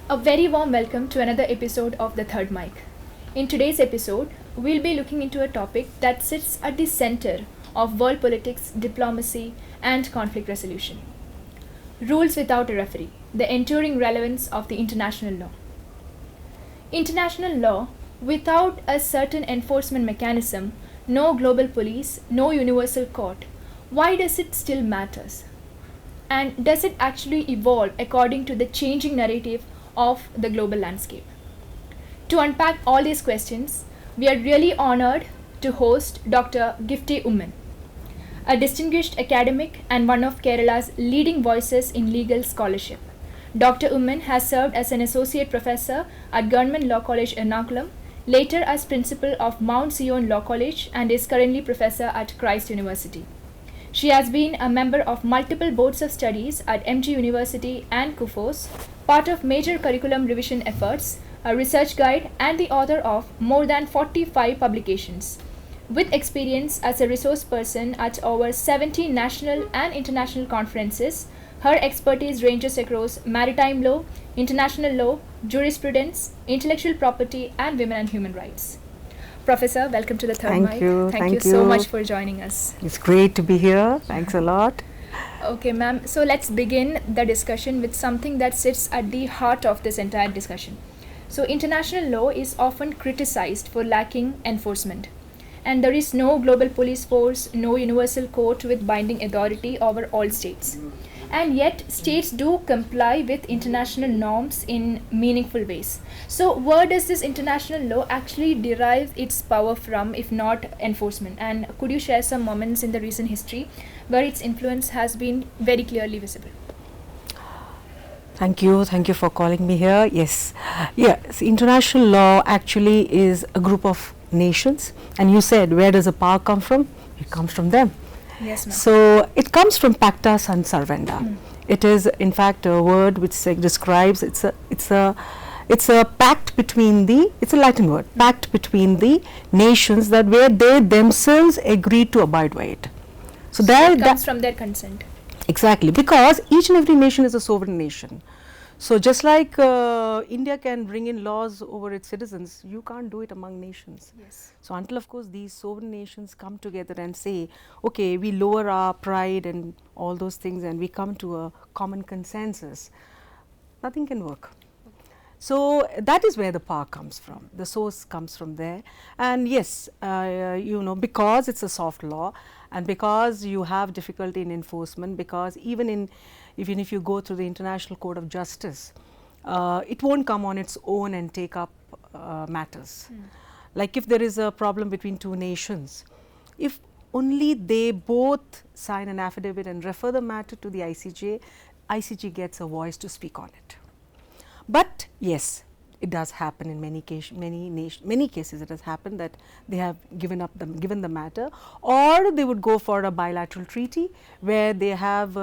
A very warm welcome to another episode of The Third Mic. In today's episode, we'll be looking into a topic that sits at the center of world politics, diplomacy, and conflict resolution. Rules without a referee, the enduring relevance of the international law. International law, without a certain enforcement mechanism, no global police, no universal court, why does it still matters? And does it actually evolve according to the changing narrative of the global landscape? To unpack all these questions, we are really honored to host Dr. Gifty Oommen, a distinguished academic and one of Kerala's leading voices in legal scholarship. Dr. Oommen has served as an associate professor at Government Law College Ernakulam, later as principal of Mount Zion Law College, and is currently professor at Christ University. She has been a member of multiple boards of studies at MG University and KUFOS, part of major curriculum revision efforts, a research guide, and the author of more than 45 publications. With experience as a resource person at over 70 national and international conferences, her expertise ranges across maritime law, international law, jurisprudence, intellectual property, and women and human rights. Professor, welcome to the Third Mic. Thank you so much for joining us. It's great to be here. Thanks a lot. Okay, ma'am. So let's begin the discussion with something that sits at the heart of this entire discussion. So international law is often criticized for lacking enforcement. And there is no global police force, no universal court with binding authority over all states. And yet, states do comply with international norms in meaningful ways. So, where does this international law actually derive its power from, if not enforcement? And could you share some moments in the recent history where its influence has been very clearly visible? Thank you for calling me here. Yes, international law actually is a group of nations, and you said, where does the power come from? It comes from them. Yes, ma'am. So it comes from pacta sunt servanda. It is in fact a word which describes it's a pact between it's a Latin word, pact between the nations, that where they themselves agree to abide by it. So that comes from their consent. Exactly, because each and every nation is a sovereign nation. So just like India can bring in laws over its citizens, you can't do it among nations. Yes. So until of course these sovereign nations come together and say, okay, we lower our pride and all those things and we come to a common consensus, nothing can work. So that is where the power comes from, the source comes from there. And yes, because it's a soft law and because you have difficulty in enforcement, because even if you go through the International Court of Justice, it won't come on its own and take up matters. Like if there is a problem between two nations, if only they both sign an affidavit and refer the matter to the ICJ gets a voice to speak on it. But yes, it does happen in many cases. It has happened that they have given the matter, or they would go for a bilateral treaty where they have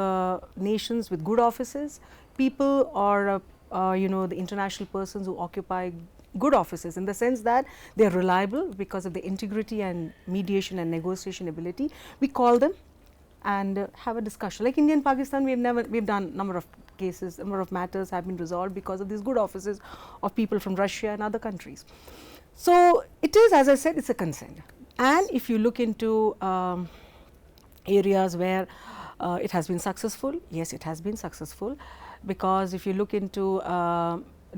nations with good offices, people or the international persons who occupy good offices in the sense that they are reliable because of the integrity and mediation and negotiation ability. We call them and have a discussion. Like India and Pakistan, we've done number of cases, number of matters have been resolved because of these good offices of people from Russia and other countries. So it is, as I said, it's a consent. And if you look into areas where it has been successful, yes, it has been successful, because if you look into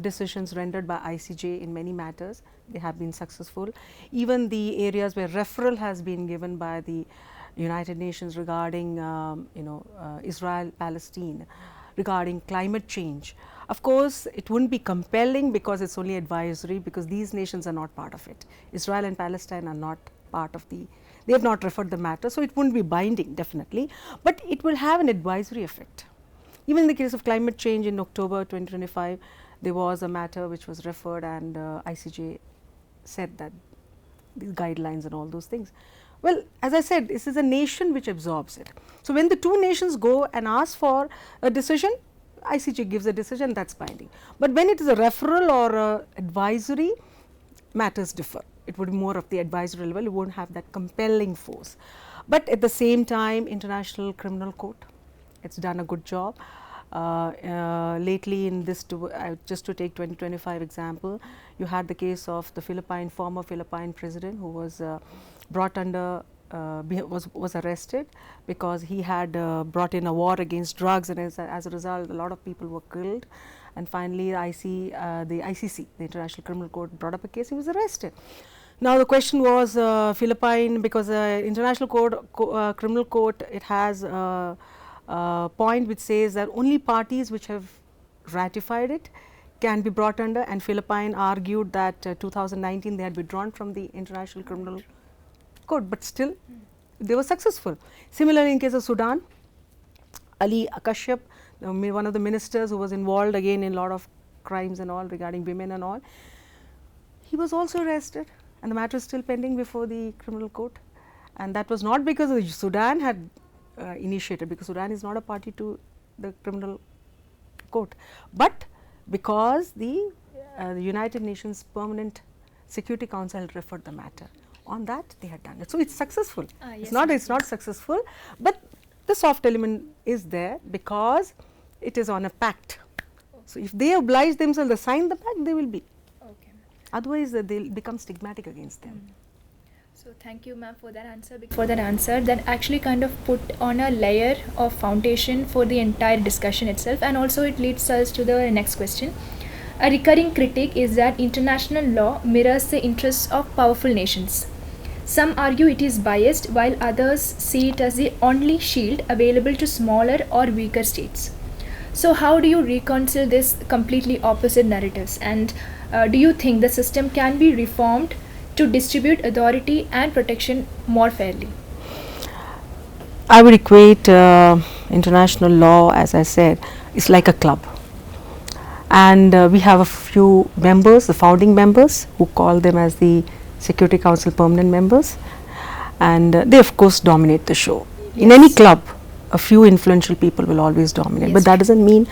decisions rendered by ICJ in many matters, they have been successful. Even the areas where referral has been given by the United Nations regarding Israel, Palestine, regarding climate change. Of course, it wouldn't be compelling because it's only advisory, because these nations are not part of it. Israel and Palestine are not part of they have not referred the matter, so it wouldn't be binding definitely, but it will have an advisory effect. Even in the case of climate change in October 2025, there was a matter which was referred and ICJ said that these guidelines and all those things. Well, as I said, this is a nation which absorbs it. So when the two nations go and ask for a decision, ICJ gives a decision, that's binding. But when it is a referral or a advisory, matters differ. It would be more of the advisory level, it won't have that compelling force. But at the same time, International Criminal Court, it's done a good job. Lately in this, just to take 2025 example, you had the case of the former Philippine president who was brought under was arrested because he had brought in a war against drugs, and as a result a lot of people were killed, and finally the ICC, the International Criminal Court, brought up a case. He was arrested. Now the question was Philippine, because International Criminal Court, it has point which says that only parties which have ratified it can be brought under, and Philippine argued that 2019 they had withdrawn from the International Criminal Court, but still they were successful. Similarly, in case of Sudan, Ali Kashyap, one of the ministers who was involved again in a lot of crimes and all regarding women and all, he was also arrested, and the matter is still pending before the criminal court. And that was not because Sudan had initiated, because Sudan is not a party to the criminal court, but because the United Nations Permanent Security Council had referred the matter. On that they had done it. So it's successful. Yes, it's not successful, but the soft element is there because it is on a pact. So if they oblige themselves to sign the pact, they will be. Okay. Otherwise they'll become stigmatic against them. So thank you, ma'am, for that answer. That actually kind of put on a layer of foundation for the entire discussion itself, and also it leads us to the next question. A recurring critique is that international law mirrors the interests of powerful nations. Some argue it is biased, while others see it as the only shield available to smaller or weaker states. So how do you reconcile this completely opposite narratives, and do you think the system can be reformed to distribute authority and protection more fairly? I would equate international law, as I said, is like a club. And we have a few members, the founding members, who call them as the Security Council permanent members, and they of course dominate the show. In any club, a few influential people will always dominate, but that doesn't mean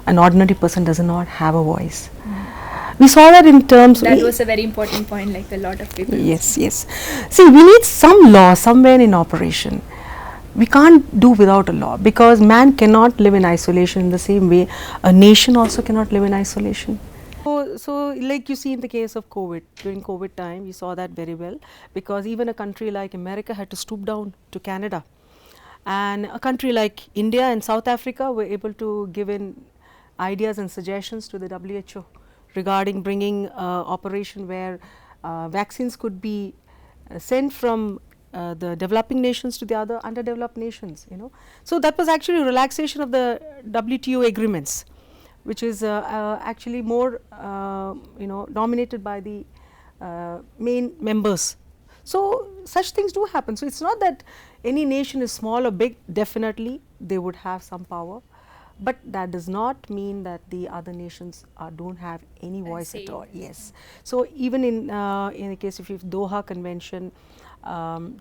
an ordinary person does not have a voice. We saw that in terms. That was a very important point, like a lot of people. Yes. See, we need some law somewhere in operation. We can't do without a law, because man cannot live in isolation in the same way a nation also cannot live in isolation. So like you see in the case of COVID, during COVID time, we saw that very well, because even a country like America had to stoop down to Canada, and a country like India and South Africa were able to give in ideas and suggestions to the WHO regarding bringing operation where vaccines could be sent from the developing nations to the other underdeveloped nations, So that was actually a relaxation of the WTO agreements, which is actually more dominated by the main members. So such things do happen. So it's not that any nation is small or big. Definitely they would have some power, but that does not mean that the other nations don't have any voice at all. Yes. So even in the case of Doha Convention,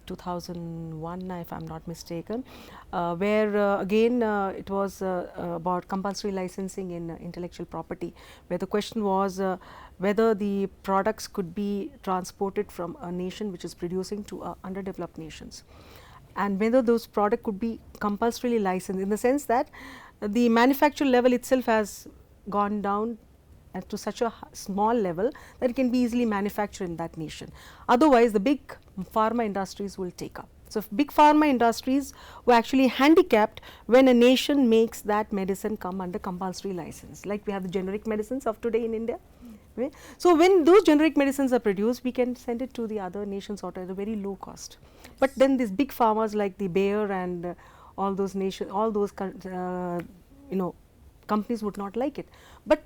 2001, if I'm not mistaken, where again it was about compulsory licensing in intellectual property, where the question was whether the products could be transported from a nation which is producing to underdeveloped nations, and whether those products could be compulsorily licensed, in the sense that the manufacture level itself has gone down to such a small level that it can be easily manufactured in that nation. Otherwise, the big pharma industries will take up. So big pharma industries were actually handicapped when a nation makes that medicine come under compulsory license, like we have the generic medicines of today in India. Right? So when those generic medicines are produced, we can send it to the other nations at a very low cost. But then these big pharmas like the Bayer and all those companies would not like it. But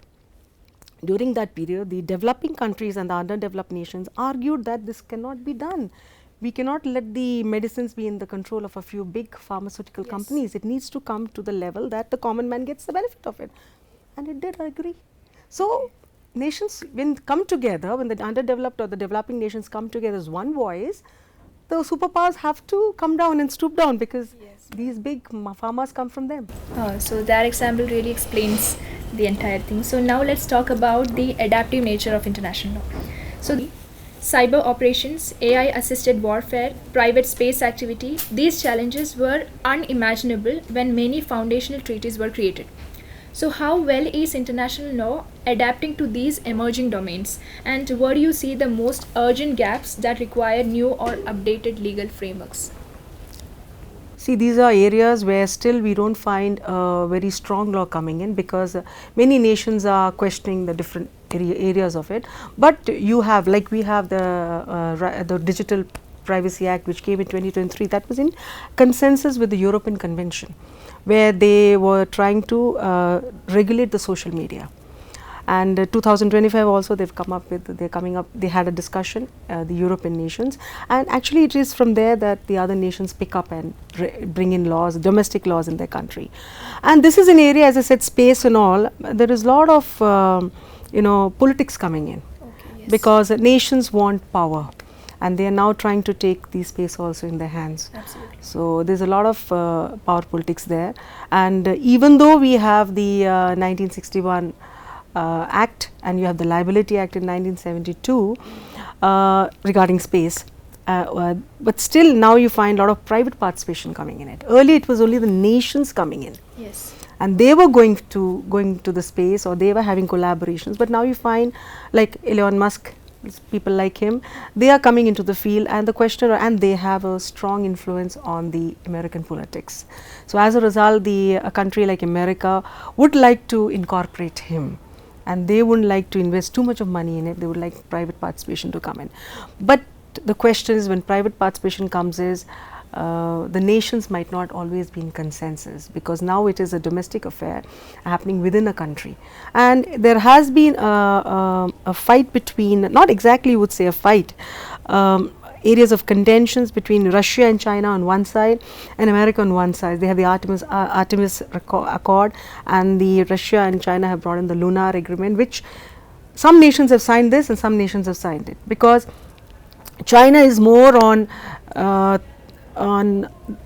during that period, the developing countries and the underdeveloped nations argued that this cannot be done. We cannot let the medicines be in the control of a few big pharmaceutical companies. It needs to come to the level that the common man gets the benefit of it. And it did agree. So nations, when come together, when the underdeveloped or the developing nations come together as one voice, the superpowers have to come down and stoop down, because these big pharmas come from them. So that example really explains the entire thing. So now let's talk about the adaptive nature of international law. So cyber operations, AI assisted warfare, private space activity, these challenges were unimaginable when many foundational treaties were created. So, how well is international law adapting to these emerging domains? And where do you see the most urgent gaps that require new or updated legal frameworks? See, these are areas where still we don't find a very strong law coming in, because many nations are questioning the different areas of it. But you have, like we have the Digital Privacy Act, which came in 2023, that was in consensus with the European Convention, where they were trying to regulate the social media. And 2025 also they've come up with, they're coming up, they had a discussion, the European nations, and actually it is from there that the other nations pick up and bring in laws, domestic laws in their country. And this is an area, as I said, space and all, there is a lot of politics coming in. Okay, yes. Because nations want power, and they are now trying to take the space also in their hands. Absolutely. So there's a lot of power politics there, and even though we have the 1961 Act, and you have the Liability Act in 1972 regarding space, but still now you find a lot of private participation coming in it. Earlier it was only the nations coming in. Yes. And they were going to the space, or they were having collaborations, but now you find like Elon Musk, people like him, they are coming into the field, and the question, and they have a strong influence on the American politics. So as a result, a country like America would like to incorporate him, and they wouldn't like to invest too much of money in it. They would like private participation to come in. But the question is, when private participation comes, is the nations might not always be in consensus, because now it is a domestic affair happening within a country. And there has been a fight between, not exactly you would say a fight, areas of contentions between Russia and China on one side and America on one side. They have the Artemis Accord, and the Russia and China have brought in the Lunar Agreement, which some nations have signed this and some nations have signed it, because China is more on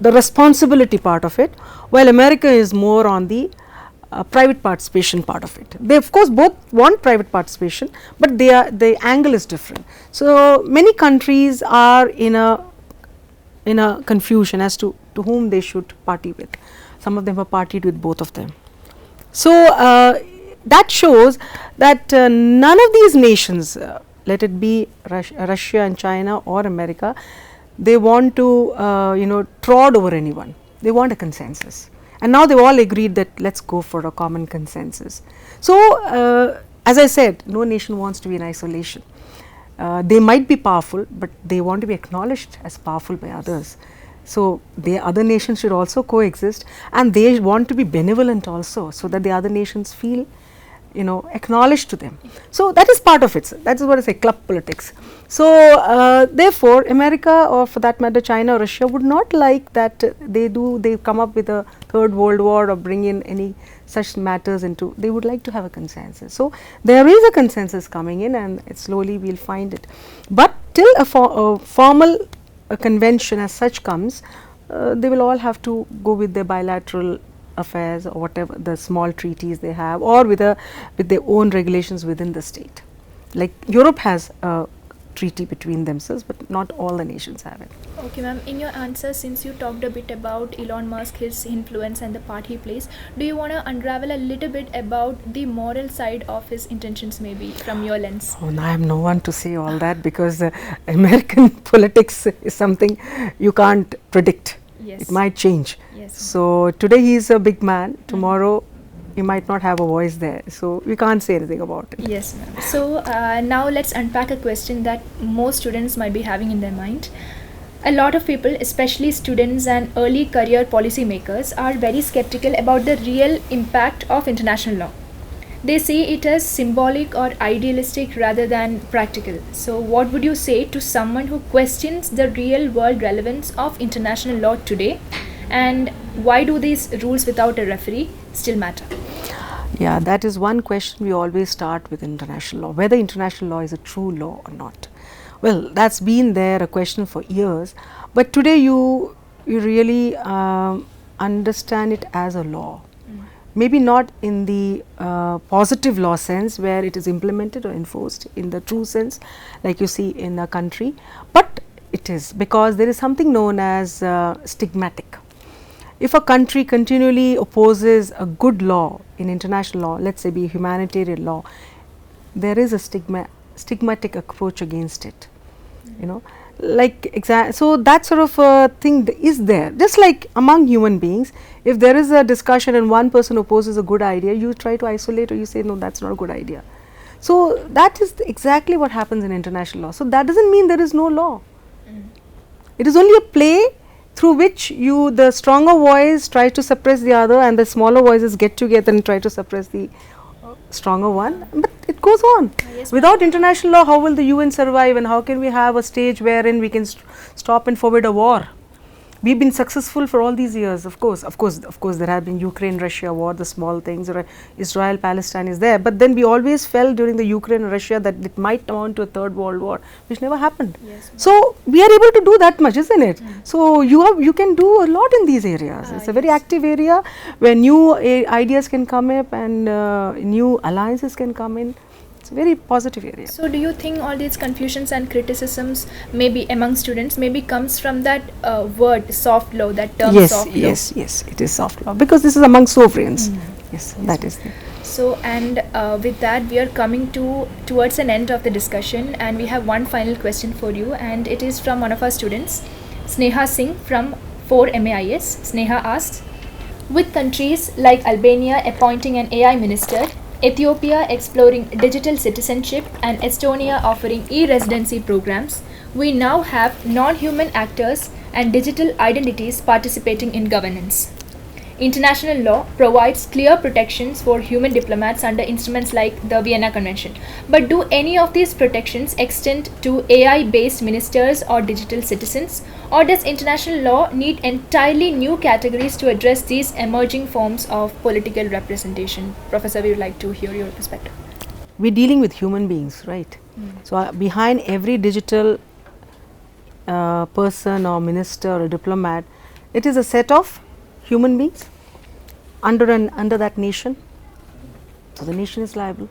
the responsibility part of it, while America is more on the private participation part of it. They of course both want private participation, but the angle is different. So many countries are in a confusion as to whom they should party with. Some of them have partied with both of them. So that shows that none of these nations, let it be Russia and China or America, they want to trod over anyone. They want a consensus. And now they've all agreed that let's go for a common consensus. So as I said, no nation wants to be in isolation. They might be powerful, but they want to be acknowledged as powerful by others. So the other nations should also coexist, and they want to be benevolent also, so that the other nations feel acknowledged to them. So that is part of it. That is what I say, club politics. So therefore America, or for that matter China or Russia, would not like that they come up with a third world war or bring in any such matters into. They would like to have a consensus. So there is a consensus coming in, and slowly we'll find it. But till a formal convention as such comes, they will all have to go with their bilateral affairs, or whatever the small treaties they have, or with their own regulations within the state. Like Europe has a treaty between themselves, but not all the nations have it. Okay, ma'am. In your answer, since you talked a bit about Elon Musk, his influence and the part he plays, do you want to unravel a little bit about the moral side of his intentions, maybe from your lens? Oh, no, I am no one to say all that, because American politics is something you can't predict. Yes. It might change. Yes. So today he is a big man, tomorrow he might not have a voice there, so we can't say anything about it. Yes, ma'am. So now let's unpack a question that most students might be having in their mind. A lot of people, especially students and early career policymakers, are very skeptical about the real impact of international law. They see it as symbolic or idealistic rather than practical. So what would you say to someone who questions the real world relevance of international law today, and why do these rules without a referee still matter? Yeah, that is one question we always start with international law, whether international law is a true law or not. Well, that's been there a question for years, but today you really understand it as a law. Maybe not in the positive law sense, where it is implemented or enforced in the true sense like you see in a country, but it is, because there is something known as stigmatic. if a country continually opposes a good law in international law, let's say be humanitarian law, there is a stigmatic approach against it, you know, like so that sort of thing is there. Just like among human beings, if there is a discussion and one person opposes a good idea, you try to isolate, or you say no, that's not a good idea. So that is exactly what happens in international law. So that doesn't mean there is no law. It is only a play through which the stronger voice tries to suppress the other, and the smaller voices get together and try to suppress the stronger one. But it goes on. Yes, without international law, how will the UN survive, and how can we have a stage wherein we can stop and forbid a war? We've been successful for all these years, of course. There have been Ukraine-Russia war, the small things, or Israel-Palestine is there. But then we always felt during the Ukraine-Russia that it might amount to a third world war, which never happened. Yes, so we are able to do that much, isn't it? So you can do a lot in these areas. It's a very active area where new ideas can come up, and new alliances can come in. It's a very positive area. So do you think all these confusions and criticisms maybe among students maybe comes from that word soft law, that term soft law? Yes, it is soft law, because this is among sovereigns. Yes, that is the. So, and with that we are coming towards an end of the discussion, and we have one final question for you, and it is from one of our students, Sneha Singh from 4 MAIS. Sneha asks, with countries like Albania appointing an AI minister, Ethiopia exploring digital citizenship, and Estonia offering e-residency programs, we now have non-human actors and digital identities participating in governance. International law provides clear protections for human diplomats under instruments like the Vienna Convention. But do any of these protections extend to AI-based ministers or digital citizens? Or does international law need entirely new categories to address these emerging forms of political representation? Professor, we would like to hear your perspective. We're dealing with human beings, right? So behind every digital person or minister or diplomat, it is a set of human beings under that nation. So the nation is liable.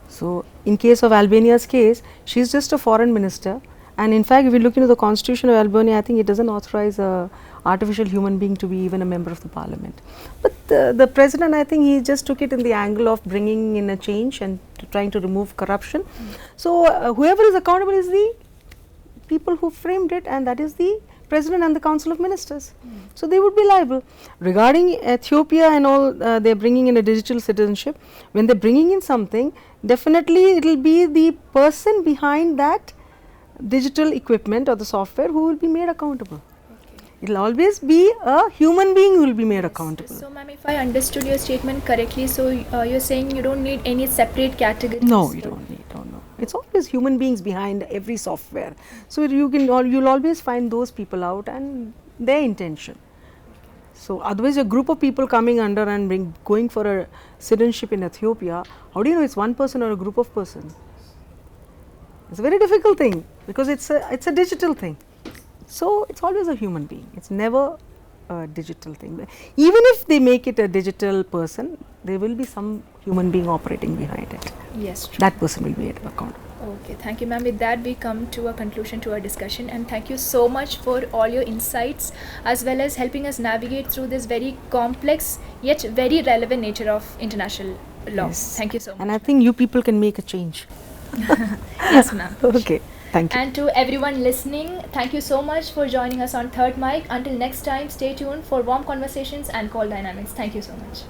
So in case of Albania's case, she is just a foreign minister, and in fact if you look into the constitution of Albania, I think it doesn't authorize a artificial human being to be even a member of the parliament. But the president, I think he just took it in the angle of bringing in a change and trying to remove corruption. So whoever is accountable is the people who framed it, and that is the President and the Council of Ministers. So they would be liable. Regarding Ethiopia and all, they are bringing in a digital citizenship. When they are bringing in something, definitely it will be the person behind that digital equipment or the software who will be made accountable. It will always be a human being who will be made accountable. So ma'am, if I understood your statement correctly, so you're saying you don't need any separate categories? No, you don't need, no. It's always human beings behind every software. So you'll always find those people out and their intention. So otherwise a group of people coming under and going for a citizenship in Ethiopia, how do you know it's one person or a group of persons? It's a very difficult thing, because it's a digital thing. So it's always a human being. It's never a digital thing. Even if they make it a digital person, there will be some human being operating behind it. Yes, true. That person will be made accountable. Okay, thank you ma'am. With that we come to a conclusion to our discussion, and thank you so much for all your insights as well as helping us navigate through this very complex yet very relevant nature of international law. Yes. Thank you so much. And I think you people can make a change. Yes ma'am. Okay, thank you. And to everyone listening, thank you so much for joining us on Third Mic. Until next time, stay tuned for warm conversations and call dynamics. Thank you so much.